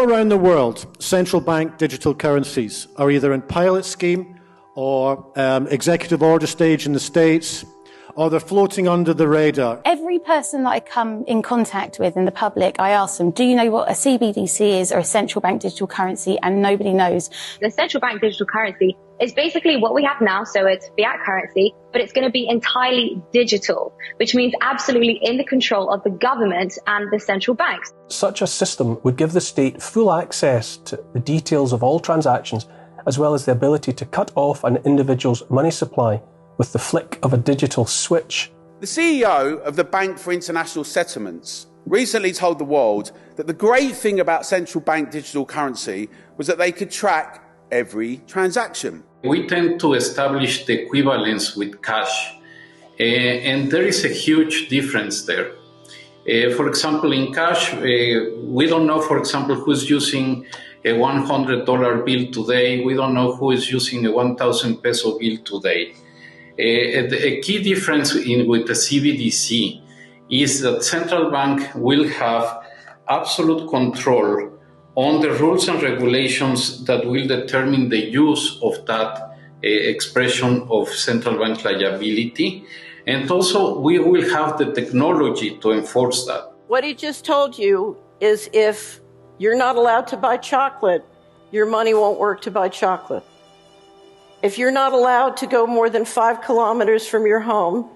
All around the world, central bank digital currencies are either in pilot scheme or executive order stage in the States, or they're floating under the radar. Every person that I come in contact with in the public, I ask them, do you know what a CBDC is or a central bank digital currency? And nobody knows. The central bank digital currency is basically what we have now. So it's fiat currency, but it's going to be entirely digital, which means absolutely in the control of the government and the central banks. Such a system would give the state full access to the details of all transactions, as well as the ability to cut off an individual's money supply with the flick of a digital switch. The CEO of the Bank for International Settlements recently told the world that the great thing about central bank digital currency was that they could track every transaction. We tend to establish the equivalence with cash, and there is a huge difference there. For example, in cash, we don't know, for example, who's using a $100 bill today. We don't know who is using a 1,000 peso bill today. A key difference with the CBDC is that central bank will have absolute control on the rules and regulations that will determine the use of that expression of central bank liability. And also, we will have the technology to enforce that. What he just told you is if you're not allowed to buy chocolate, your money won't work to buy chocolate. If you're not allowed to go more than 5 kilometers from your home,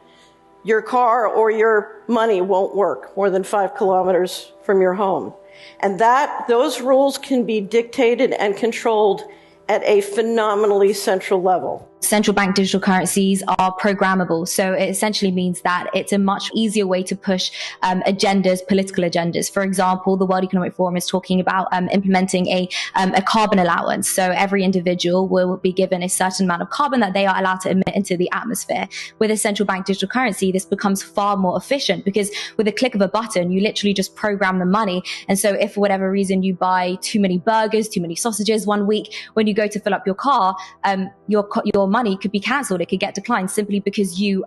your car or your money won't work more than 5 kilometers from your home. And those rules can be dictated and controlled at a phenomenally central level. Central bank digital currencies are programmable. So it essentially means that it's a much easier way to push agendas, political agendas. For example, the World Economic Forum is talking about implementing a carbon allowance. So every individual will be given a certain amount of carbon that they are allowed to emit into the atmosphere. With a central bank digital currency, this becomes far more efficient because with a click of a button, you literally just program the money. And so if for whatever reason you buy too many burgers, too many sausages one week, when you go to fill up your car, your money could be cancelled. It could get declined simply because you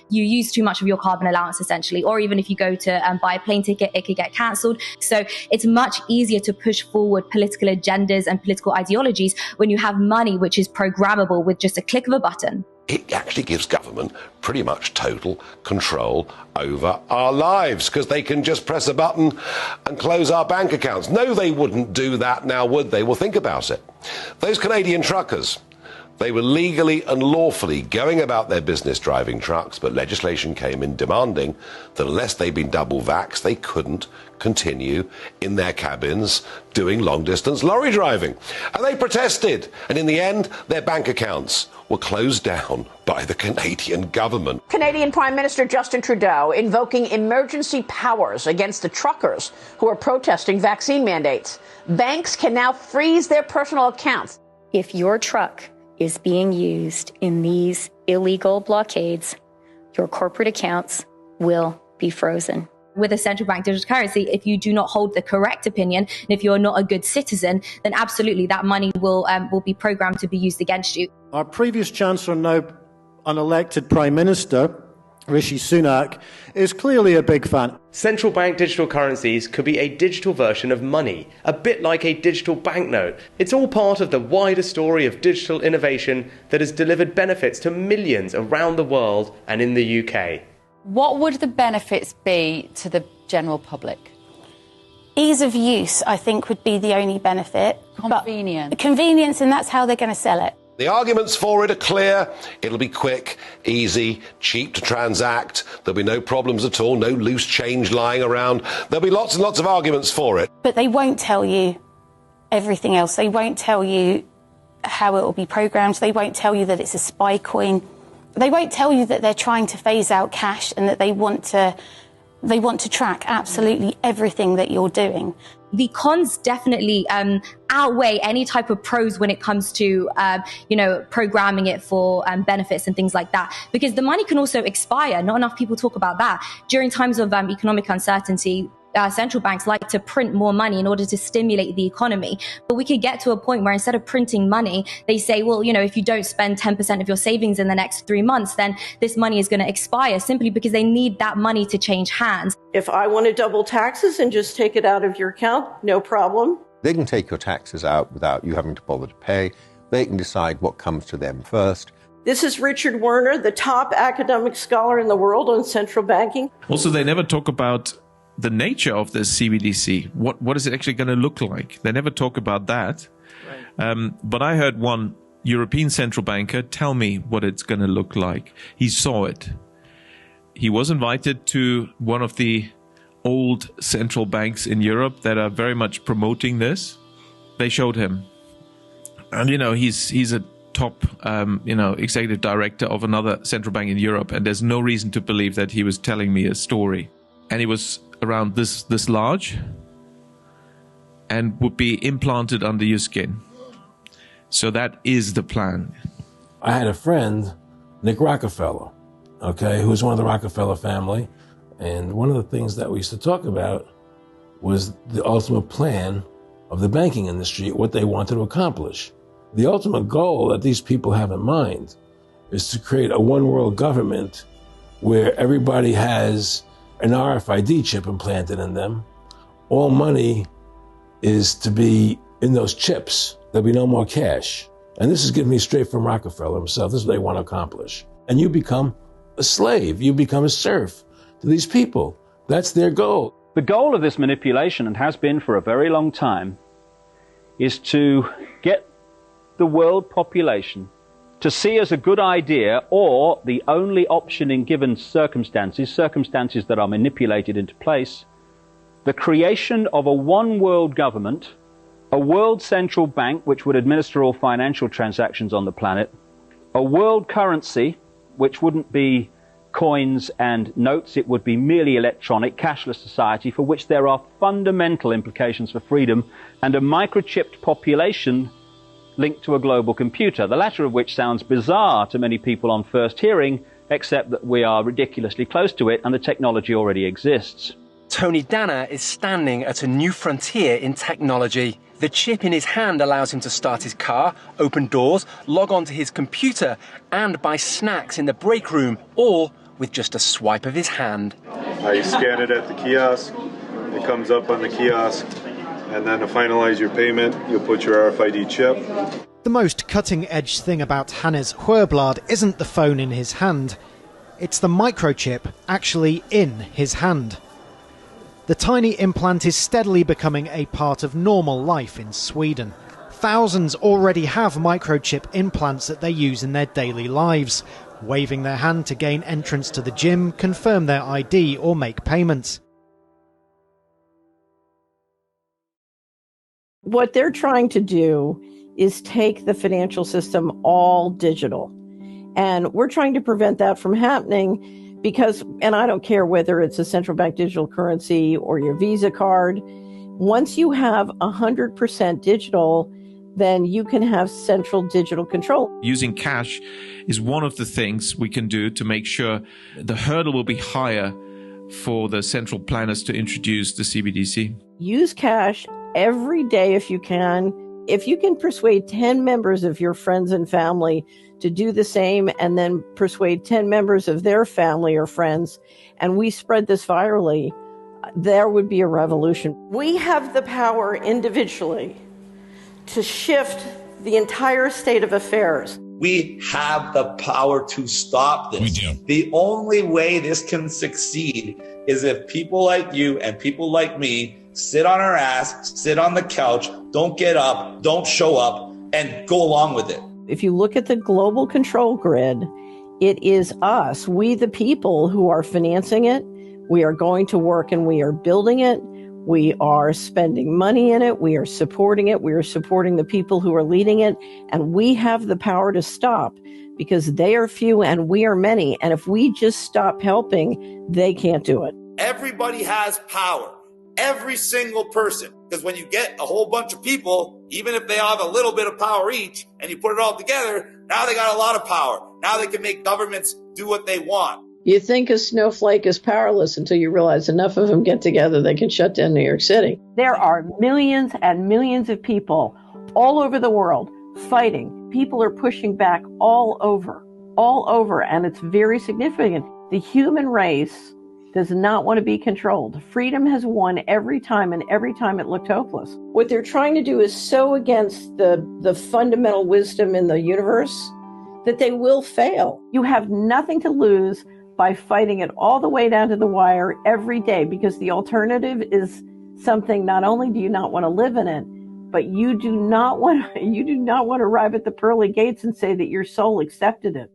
use too much of your carbon allowance, essentially. Or even if you go to buy a plane ticket, it could get cancelled. So it's much easier to push forward political agendas and political ideologies when you have money which is programmable with just a click of a button. It actually gives government pretty much total control over our lives because they can just press a button and close our bank accounts. No, they wouldn't do that now, would they? Well, think about it. Those Canadian truckers, they were legally and lawfully going about their business driving trucks, but legislation came in demanding that unless they'd been double vaxxed, they couldn't continue in their cabins doing long-distance lorry driving. And they protested, and in the end, their bank accounts were closed down by the Canadian government. Canadian Prime Minister Justin Trudeau invoking emergency powers against the truckers who are protesting vaccine mandates. Banks can now freeze their personal accounts. If your truck is being used in these illegal blockades, your corporate accounts will be frozen. With a central bank digital currency, if you do not hold the correct opinion, and if you're not a good citizen, then absolutely that money will be programmed to be used against you. Our previous Chancellor, now unelected Prime Minister, Rishi Sunak, is clearly a big fan. Central bank digital currencies could be a digital version of money, a bit like a digital banknote. It's all part of the wider story of digital innovation that has delivered benefits to millions around the world and in the UK. What would the benefits be to the general public? Ease of use, I think, would be the only benefit. Convenience. Convenience, and that's how they're going to sell it. The arguments for it are clear. It'll be quick, easy, cheap to transact. There'll be no problems at all, no loose change lying around. There'll be lots and lots of arguments for it. But they won't tell you everything else. They won't tell you how it will be programmed. They won't tell you that it's a spy coin. They won't tell you that they're trying to phase out cash and that they want to track absolutely everything that you're doing. The cons definitely outweigh any type of pros when it comes to, programming it for benefits and things like that. Because the money can also expire. Not enough people talk about that. During times of economic uncertainty, central banks like to print more money in order to stimulate the economy. But we could get to a point where instead of printing money, they say, well, if you don't spend 10% of your savings in the next 3 months, then this money is going to expire simply because they need that money to change hands. If I want to double taxes and just take it out of your account, no problem. They can take your taxes out without you having to bother to pay. They can decide what comes to them first. This is Richard Werner, the top academic scholar in the world on central banking. Also, they never talk about the nature of this CBDC. What is it actually going to look like? They never talk about that. Right. But I heard one European central banker tell me what it's going to look like. He saw it. He was invited to one of the old central banks in Europe that are very much promoting this. They showed him. And, he's a top, executive director of another central bank in Europe. And there's no reason to believe that he was telling me a story. And he was around this large and would be implanted under your skin. So that is the plan. I had a friend, Nick Rockefeller, who was one of the Rockefeller family. And one of the things that we used to talk about was the ultimate plan of the banking industry, what they wanted to accomplish. The ultimate goal that these people have in mind is to create a one world government where everybody has an RFID chip implanted in them. All money is to be in those chips. There'll be no more cash. And this is given me straight from Rockefeller himself. This is what they want to accomplish. And you become a slave. You become a serf to these people. That's their goal. The goal of this manipulation, and has been for a very long time, is to get the world population to see as a good idea, or the only option in given circumstances that are manipulated into place, the creation of a one world government, a world central bank which would administer all financial transactions on the planet, a world currency which wouldn't be coins and notes, it would be merely electronic, cashless society for which there are fundamental implications for freedom, and a microchipped population linked to a global computer, the latter of which sounds bizarre to many people on first hearing, except that we are ridiculously close to it and the technology already exists. Tony Danner is standing at a new frontier in technology. The chip in his hand allows him to start his car, open doors, log onto his computer, and buy snacks in the break room, all with just a swipe of his hand. You scan it at the kiosk, it comes up on the kiosk, and then to finalize your payment, you'll put your RFID chip. The most cutting-edge thing about Hannes Huerblad isn't the phone in his hand. It's the microchip actually in his hand. The tiny implant is steadily becoming a part of normal life in Sweden. Thousands already have microchip implants that they use in their daily lives, waving their hand to gain entrance to the gym, confirm their ID or make payments. What they're trying to do is take the financial system all digital. And we're trying to prevent that from happening because, and I don't care whether it's a central bank digital currency or your Visa card, once you have 100% digital, then you can have central digital control. Using cash is one of the things we can do to make sure the hurdle will be higher for the central planners to introduce the CBDC. Use cash every day if you can. If you can persuade 10 members of your friends and family to do the same, and then persuade 10 members of their family or friends, and we spread this virally, there would be a revolution. We have the power individually to shift the entire state of affairs. We have the power to stop this. We do. The only way this can succeed is if people like you and people like me sit on our ass, sit on the couch, don't get up, don't show up, and go along with it. If you look at the global control grid, it is us, we the people, who are financing it. We are going to work and we are building it. We are spending money in it. We are supporting it. We are supporting the people who are leading it. And we have the power to stop because they are few and we are many. And if we just stop helping, they can't do it. Everybody has power. Every single person. Because when you get a whole bunch of people, even if they have a little bit of power each, and you put it all together, now they got a lot of power. Now they can make governments do what they want. You think a snowflake is powerless until you realize enough of them get together, they can shut down New York City. There are millions and millions of people all over the world fighting. People are pushing back all over, and it's very significant. The human race does not want to be controlled. Freedom has won every time, and every time it looked hopeless. What they're trying to do is so against the fundamental wisdom in the universe that they will fail. You have nothing to lose by fighting it all the way down to the wire every day, because the alternative is something not only do you not want to live in it, but you do not want to arrive at the pearly gates and say that your soul accepted it.